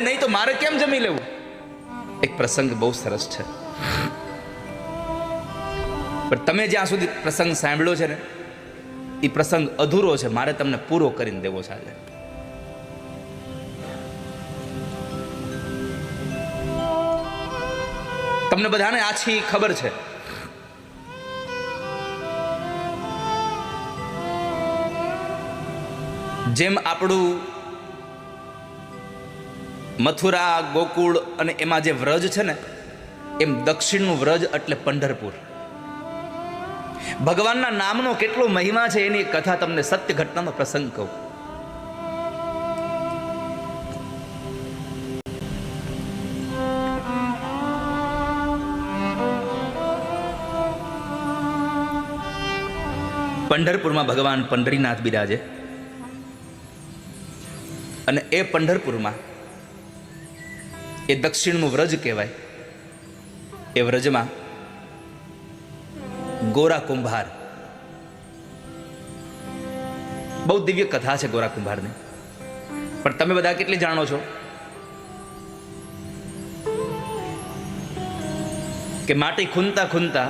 નહીં તો મારે કેમ જમી લેવું? એક પ્રસંગ બહુ સરસ છે, પણ તમે જ્યાં સુધી પ્રસંગ સાંભળ્યો છે ને એ પ્રસંગ અધૂરો છે, મારે તમને પૂરો કરીને દેવો છે આજે. તમને બધાને આછી ખબર છે, જેમ આપણું મથુરા, ગોકુળ અને એમાં જે વ્રજ છે ને, એમ દક્ષિણનું વ્રજ એટલે પંઢરપુર. ભગવાનના નામનો કેટલો મહિમા છે એની કથા તમને સત્ય ઘટનાનો પ્રસંગ કહું. પંઢરપુરમાં ભગવાન પંઢરીનાથ બિરાજે અને એ પંઢરપુરમાં એ દક્ષિણનું વ્રજ કહેવાય. એ વ્રજમાં ગોરા કુંભાર, બહુ દિવ્ય કથા છે ગોરા કુંભારની, પણ તમે બધા કેટલી જાણો છો કે માટી ખૂંદતા ખૂંદતા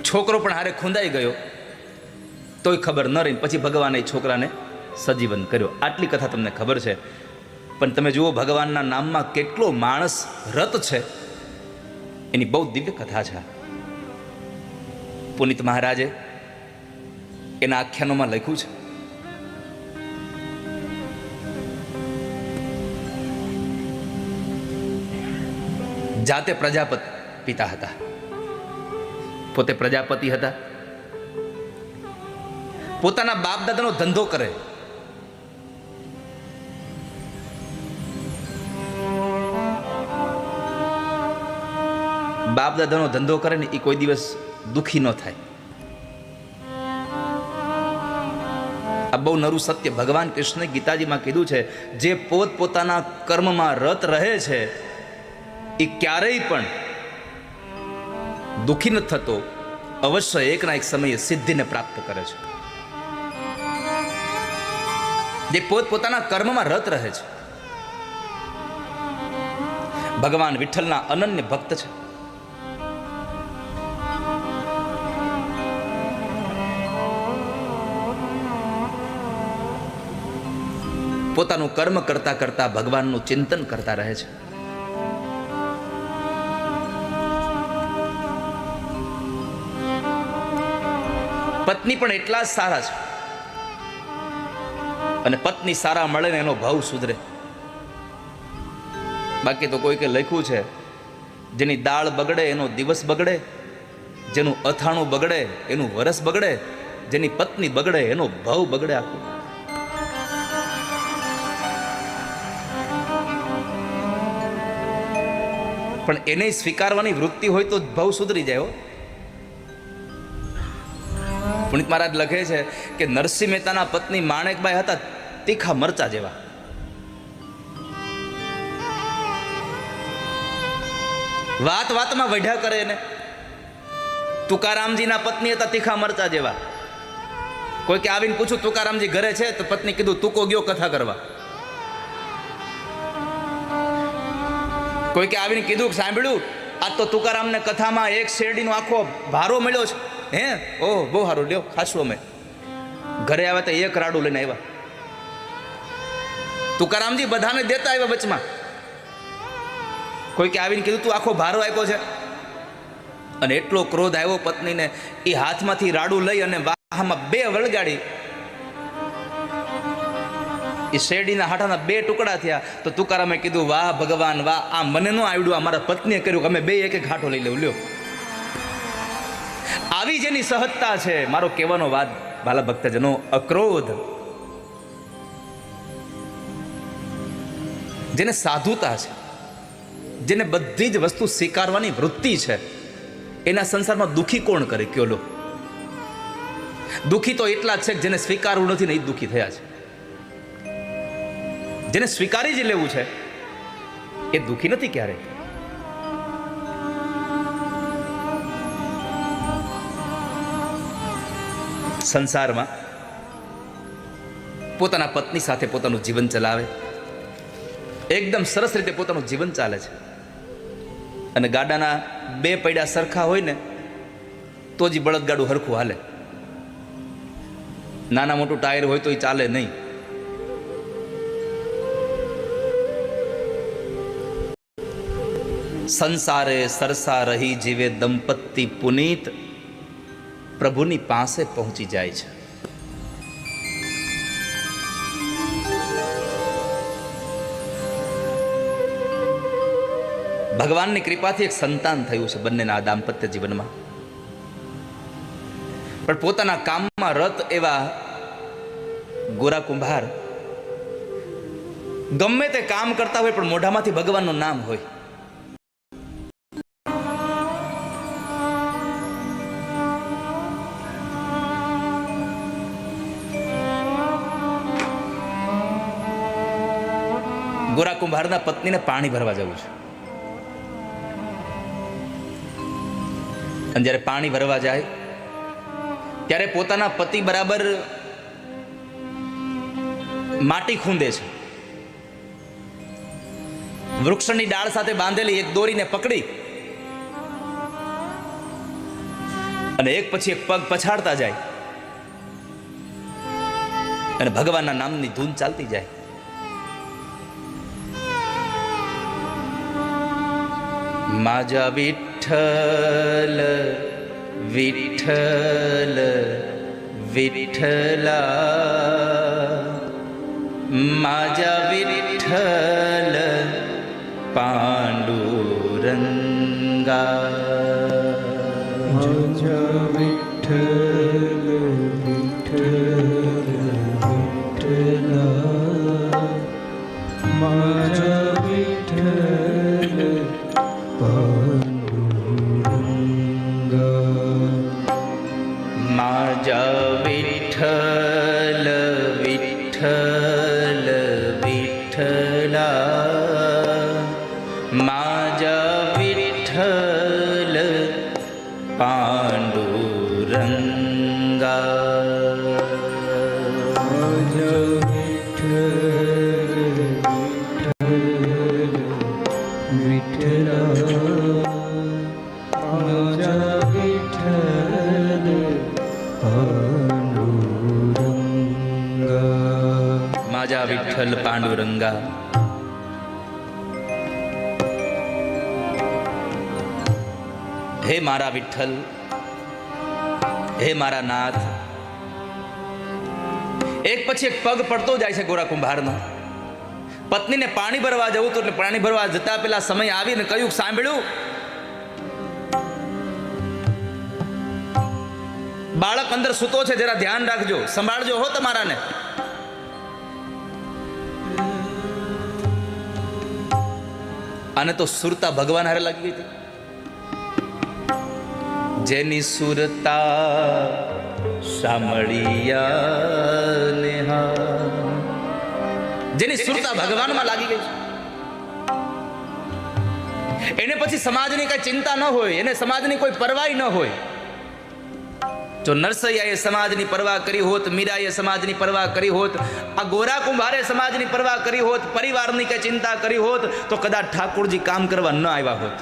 છોકરો પણ હારે ખૂંદાઈ ગયો તોય ખબર ન રહી, પછી ભગવાને છોકરાને સજીવન કર્યો. આટલી કથા તમને ખબર છે, પણ તમે જુઓ ભગવાનના નામમાં કેટલો માણસ રત છે, એની બહુ દિવ્ય કથા છે. પુનિત મહારાજે એના આખ્યાનોમાં લખ્યું છે, જાતે પ્રજાપતિ પિતા હતા, પોતે પ્રજાપતિ હતા, પોતાના બાપ દાદાનો ધંધો કરે. બાપ દાદાનો ધંધો કરે ને એ કોઈ દિવસ દુખી ન થાય. આ બહુ નરું સત્ય ભગવાન કૃષ્ણે ગીતાજીમાં કીધું છે. જે પોત પોતાના કર્મમાં રત રહે છે એ ક્યારેય પણ દુખી ન થતો, અવશ્ય એકના એક સમયે સિદ્ધિને પ્રાપ્ત કરે છે. જે પોત પોતાના કર્મમાં રત રહે છે, ભગવાન વિઠ્ઠલના અનન્ય ભક્ત છે. પોતાનું કર્મ કરતા કરતા ભગવાનનું ચિંતન કરતા રહે છે. પત્ની પણ એટલા જ સારા છે, અને પત્ની સારા મળે ને એનો ભાવ સુધરે. બાકી તો કોઈ કે લખ્યું છે, જેની દાળ બગડે એનો દિવસ બગડે, જેનું અથાણું બગડે એનું વરસ બગડે, જેની પત્ની બગડે એનો ભાવ બગડે આખું. પણ એને સ્વીકારવાની વૃત્તિ હોય તો ભાવ સુધરી જાય. પુનિત મહારાજ લખે છે કે નરસિંહ મહેતાના પત્ની માણેકબાઈ હતા તીખા મરચા જેવા. વાત વાતમાં વઢ્યા કરે ને. તુકારામજીના પત્ની હતા તીખા મરચા જેવા. કોઈ કે આવીને પૂછું તુકારામજી ઘરે છે તો પત્ની કીધું તુકો ગયો કથા કરવા. કોઈ કે આવીને કીધું સાંભળ્યું આ તો તુકારામને કથામાં એક શેરડીનો આખો ભારો મળ્યો છે. હે ઓહ બહુ સારું લ્યો ખાસું. અમે ઘરે આવ્યા તો એક રાડું લઈને આવ્યા. તુકારામજી બધાને દેતા આવ્યા વચમાં. કોઈ કે આવીને કીધું તું આખો ભારો આપ્યો છે. અને એટલો ક્રોધ આવ્યો પત્નીને, એ હાથમાંથી રાડું લઈ અને વાહમાં બે વળગાડી. એ શેરડીના હાટાના બે ટુકડા થયા. તો તુકારામે કીધું વાહ ભગવાન વાહ, આ મને ન આવડ્યું, આ મારા પત્નીએ કર્યું, અમે બે એક એક હાટો લઈ લેવું લ્યો. આવી જેની સહજતા છે, મારો કહેવાનો વાત ભાલા ભક્તજનો, અક્રોધ, જેને સાધુતા છે, જેને બધી જ વસ્તુ સ્વીકારવાની વૃત્તિ છે, એના સંસારમાં દુઃખી કોણ કરે કયો લો? દુઃખી તો એટલા જ છે જેને સ્વીકારવું નથી ને એ દુઃખી થયા છે. જેને સ્વીકારી જ લેવું છે એ દુઃખી નથી ક્યારેય. સંસારમાં પોતાના પત્ની સાથે પોતાનું જીવન ચલાવે, એકદમ સરસ રીતે પોતાનું જીવન ચાલે છે. અને ગાડાના બે પૈડા સરખા હોય ને તો જ બળદગાડું હરખું હાલે. નાના મોટું ટાયર હોય તો એ ચાલે નહીં. સંસારે સરસા રહી જીવે દંપતી પુનીત પ્રભુની પાસે પહોંચી જાય છે. ભગવાનની કૃપાથી એક સંતાન થયું છે બંનેના દાંપત્ય જીવનમાં. પણ પોતાના કામમાં રત એવા ગોરા કુંભાર ગમે તે કામ કરતા હોય પણ મોઢામાંથી ભગવાનનું નામ હોય. ગોરા કુંભારના પત્નીને પાણી ભરવા જવું છે. અને જ્યારે પાણી ભરવા જાય ત્યારે પોતાના પતિ બરાબર માટી ખૂંદે છે. વૃક્ષની ડાળ સાથે બાંધેલી એક દોરીને પકડી અને એક પછી એક પગ પછાડતા જાય અને ભગવાનના નામની ધૂન ચાલતી જાય. માજા વિઠ્ઠલ વિઠ્ઠલ વિઠ્ઠલા માજા વિઠ્ઠલ પાંડુરંગા માજા વિઠ્ઠલ વિઠ્ઠલ વિઠ્ઠલા માજા વિઠ્ઠલ માજા વિઠ્ઠલ વિઠ્ઠલ વિઠ્ઠલા માજા વિઠ્ઠલ પાંડુરંગા માજા વિઠ્ઠલ વિઠ્ઠલ વિઠ્ઠલા માજા વિઠ્ઠલ પાંડુરંગા માજા વિઠ્ઠલ પાંડુરંગા. હે મારા વિઠ્ઠલ, હે મારા નાથ. એક પછી એક પગ પડતો જાય છે ગોરા કુંભારનો. પત્નીને પાણી ભરવા જવું તો એટલે પાણી ભરવા જતા પેલા સમય આવીને કહ્યું, સાંભળ્યું બાળક અંદર સૂતો છે, જરા ધ્યાન રાખજો, સંભાળજો હો તમારાને. આને તો સુરતા ભગવાન હારે લાગી ગઈ હતી. જેની સુરતા સાંભળિયા નેહા, જેની સુરતા ભગવાનમાં લાગી ગઈ છે. એને પછી સમાજની કઈ ચિંતા ન હોય, એને સમાજની કોઈ પરવાહ ન હોય. જો નરસૈયાએ સમાજની પરવાહ કરી હોત, મીરાએ સમાજની પરવાહ કરી હોત, આ ગોરા કુંભારે સમાજની પરવાહ કરી હોત, પરિવારની કઈ ચિંતા કરી હોત, તો કદાચ ઠાકોરજી કામ કરવા ન આવ્યા હોત.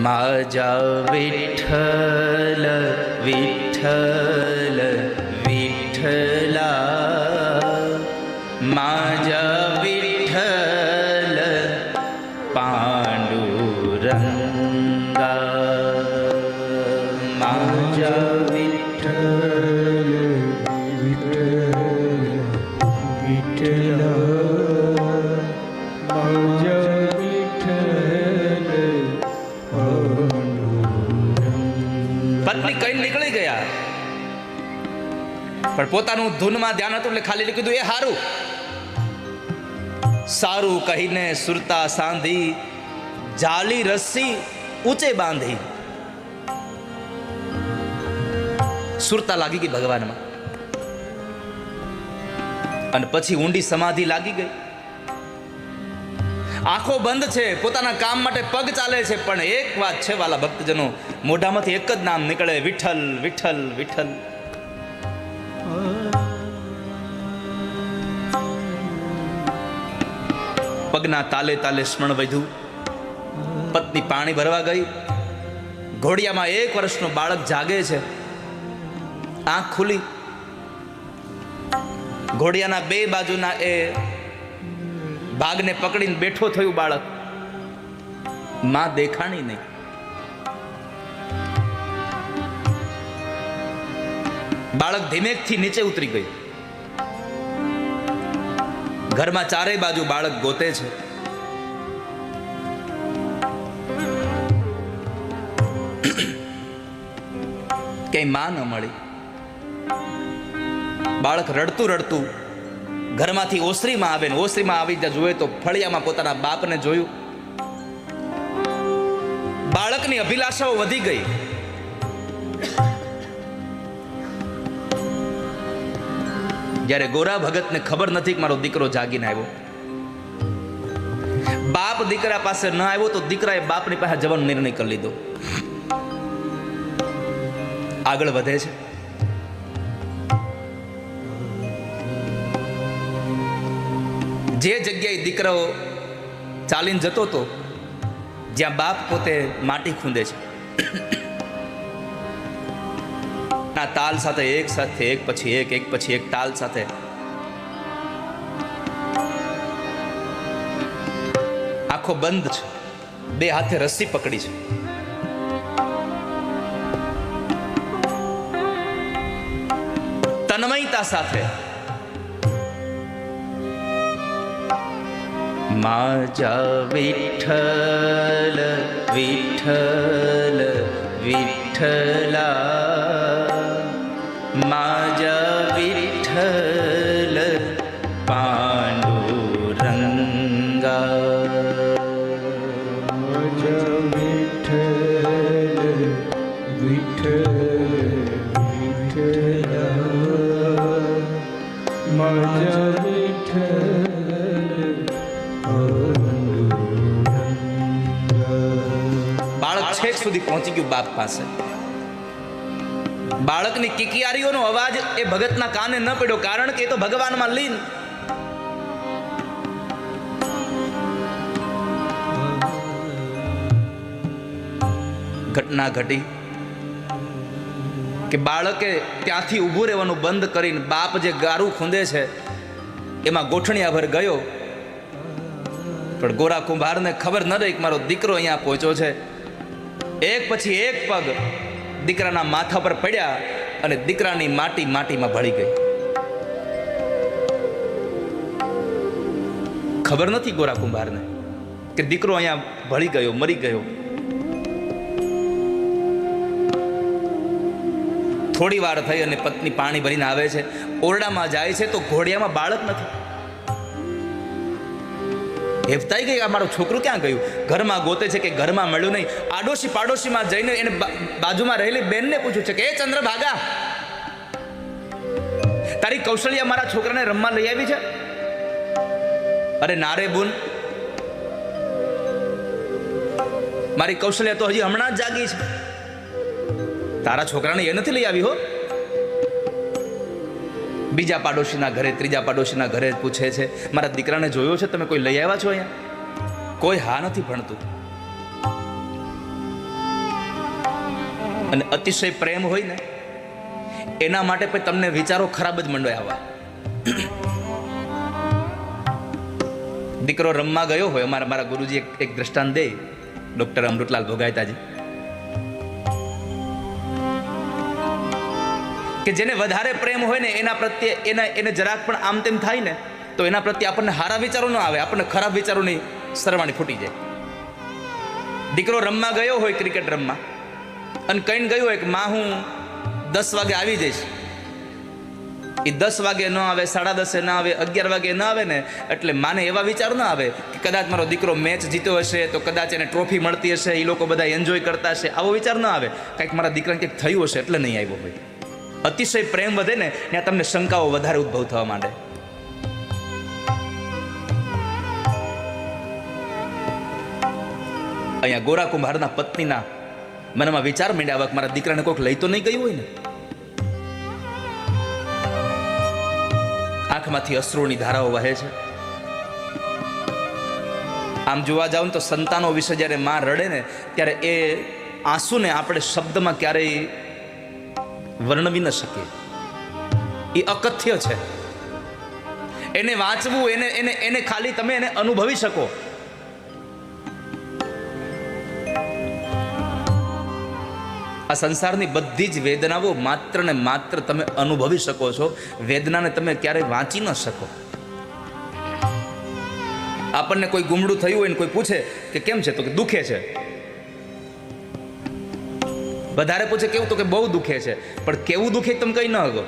માજા વિઠ્ઠલ વિઠ્ઠલ વિઠ્ઠલા માજા વિઠ્ઠલ પાંડુરંગા માજા વિઠ્ઠલ વિઠ્ઠલ વિઠ્ઠલા માજા વિઠ્ઠલ પત્ની કઈ નીકળી ગયા, પણ પોતાનું ધૂનમાં ધ્યાન હતું એટલે ખાલી કીધું એ હારું સારું કહીને સુરતા સાંધી, જાલી રસ્સી ઊંચે બાંધી. સુરતા લાગી ગઈ ભગવાનમાં અને પછી ઊંડી સમાધિ લાગી ગઈ. આંખો બંધ છે, પોતાના કામ માટે પગ ચાલે છે, પણ એક વાત છે વાલા ભક્તજનો, મોઢામાંથી એક જ નામ નીકળે, વિઠ્ઠલ વિઠ્ઠલ વિઠ્ઠલ. પગના તાલે તાલે સ્મરણ વધ્યું. પત્ની પાણી ભરવા ગઈ. ઘોડિયામાં 1 વર્ષનું બાળક જાગે છે. આંખ ખુલી. ઘોડિયાના 2 બાજુના એ ભાગને પકડીને બેઠો થયું બાળક. માં દેખાણી નહીં. બાળક ધીમેકથી નીચે ઉતરી ગયું. ઘરમાં ચારેય બાજુ બાળક ગોતે છે. ક્યાંય માં ન મળી. બાળક રડતું રડતું ઘરમાંથી ઓસરીમાં આવે ને ઓસરીમાં આવી ત્યાં જોયે તો ફળિયામાં પોતાના બાપને જોયું. બાળકની અભિલાષાઓ વધી ગઈ. જ્યારે ગોરા ભગતને ખબર નથી કે મારો દીકરો જાગીને આવ્યો. બાપ દીકરા પાસે ન આવ્યો તો દીકરાએ બાપની પાસે જવાનો નિર્ણય કરી લીધો. આગળ વધે છે. જે જગ્યાએ દીકરો ચાલીને જતો હતો, જ્યાં બાપ પોતે માટી ખૂંદે છે, ના તાલ સાથે એક પછી એક તાલ સાથે આંખો બંધ છે. 2 હાથે રસ્સી પકડી છે. તન્મયતા સાથે માજા વિઠ્ઠલ વિઠ્ઠલ વિઠ્ઠલા, માજા વિઠ્ઠલ પાંડુરંગા. માજા વિઠ્ઠલ વિઠ્ઠલ વિઠ્ઠલા, માજા વિઠ્ઠલ પાંડુરંગા. બાળક છેક સુધી પહોંચી ગયું બાપ પાસે. બાળકની કિકિયારીઓનો અવાજ એ ભગતના કાને ન પડ્યો, કારણ કે એ તો ભગવાનમાં લીન. ઘટના ઘટી કે બાળકે ત્યાંથી ઊભું રહેવાનું બંધ કરીને બાપ જે ગારું ખૂંદે છે એમાં ગોઠણિયાભર ગયો. પણ ગોરા કુંભારને ખબર ન રહી કે મારો દીકરો અહીંયા પહોંચ્યો છે. એક પછી એક પગ દીકરાના માથા પર પડ્યા અને દીકરાની માટી માટીમાં ભળી ગઈ. ખબર નથી ગોરા કુંભારને કે દીકરો અહીંયા ભળી ગયો, મરી ગયો. થોડી વાર થઈ અને પત્ની પાણી ભરીને આવે છે. ઓરડામાં જાય છે તો ઘોડિયામાં બાળક નથી. હેફતાઈ ગઈ, આ મારું છોકરું ક્યાં ગયું? ઘરમાં ગોતે છે કે ઘરમાં મળ્યું નહીં. આડોશી પાડોશીમાં જઈને એને બાજુમાં રહેલી બેનને પૂછ્યું છે કે એ ચંદ્રભાગા, તારી કૌશલ્યા મારા છોકરાને રમવા લઈ આવી છે? અરે નારે બુન, મારી કૌશલ્યા તો હજી હમણાં જ જાગી છે. તારા છોકરાને એ નથી લઈ આવી હો. બીજા પાડોશીના ઘરે, ત્રીજા પાડોશીના ઘરે પૂછે છે મારા દીકરાને જોયો છે, તમે કોઈ લઈ આવ્યા છો અહીંયા? કોઈ હા નથી ભણતું. અને અતિશય પ્રેમ હોય ને એના માટે પણ તમને વિચારો ખરાબ જ મંડોય આવવા. દીકરો રમવા ગયો હોય, મારા ગુરુજી એક દ્રષ્ટાંત દે, ડોક્ટર અમૃતલાલ ભોગાયતાજી, કે જેને વધારે પ્રેમ હોય ને એના પ્રત્યે એને જરાક પણ આમ તેમ થાય ને તો એના પ્રત્યે આપણને સારા વિચારો ન આવે, આપણને ખરાબ વિચારોની સરવાણી ફૂટી જાય. દીકરો રમવા ગયો હોય, ક્રિકેટ રમવા, અને કહીને ગયો હોય કે માં હું 10 વાગે આવી જઈશ. એ 10 વાગે ન આવે, 10:30 ન આવે, 11 વાગે ન આવે ને એટલે માને એવા વિચાર ન આવે કે કદાચ મારો દીકરો મેચ જીત્યો હશે તો કદાચ એને ટ્રોફી મળતી હશે, એ લોકો બધા એન્જોય કરતા હશે, આવો વિચાર ન આવે. કંઈક મારા દીકરાને કંઈક થયું હશે એટલે નહીં આવ્યો હોય. અતિશય પ્રેમ વધે ને ત્યાં તમને શંકાઓ વધારે ઉદ્ભવ થવા માંડે. અહીંયા ગોરા કુંભારના પત્નીના મનમાં વિચાર માંડ્યા, મારા દીકરાને કોઈક લઈ તો નહીં ગયું હોય ને. આંખમાંથી અશ્રુની ધારાઓ વહે છે. આમ જોવા જાવ તો સંતાનો વિશે જ્યારે માં રડે ને ત્યારે એ આંસુને આપણે શબ્દમાં ક્યારેય વર્ણવી ન શકીએ. એ અકથ્ય છે. એને વાંચવું, એને એને એને ખાલી તમે એને અનુભવી શકો. આ સંસારની બધી જ વેદનાઓ માત્ર ને માત્ર તમે અનુભવી શકો છો. વેદનાને તમે ક્યારેય વાંચી ન શકો. આપણને કોઈ ગુમડું થયું હોય ને કોઈ પૂછે કે કેમ છે, તો કે દુખે છે. વધારે પૂછે કેવું, તો કે બહુ દુખે છે. પણ કેવું દુખે તમે કઈ ન હકો.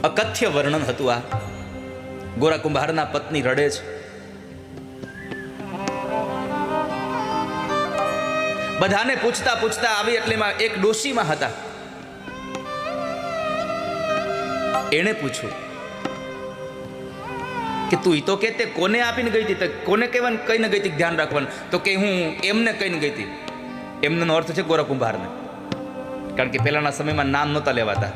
અકથ્ય વર્ણન હતું આ. ગોરા કુંભારના પત્ની રડે છે. બધાને પૂછતા પૂછતા આવી એટલેમાં એક ડોશીમાં હતા. એણે પૂછ્યું કે તું ઈ તો કે તે કોને આપીને ગઈ હતી, કોને કહેવાનું કહીને ગઈ હતી ધ્યાન રાખવાનું, તો કે હું એમને કહીને ગઈ હતી. એમનો અર્થ છે ગોરા કુંભારને, કારણ કે પહેલાના સમયમાં નામ નહોતા લેવાતા.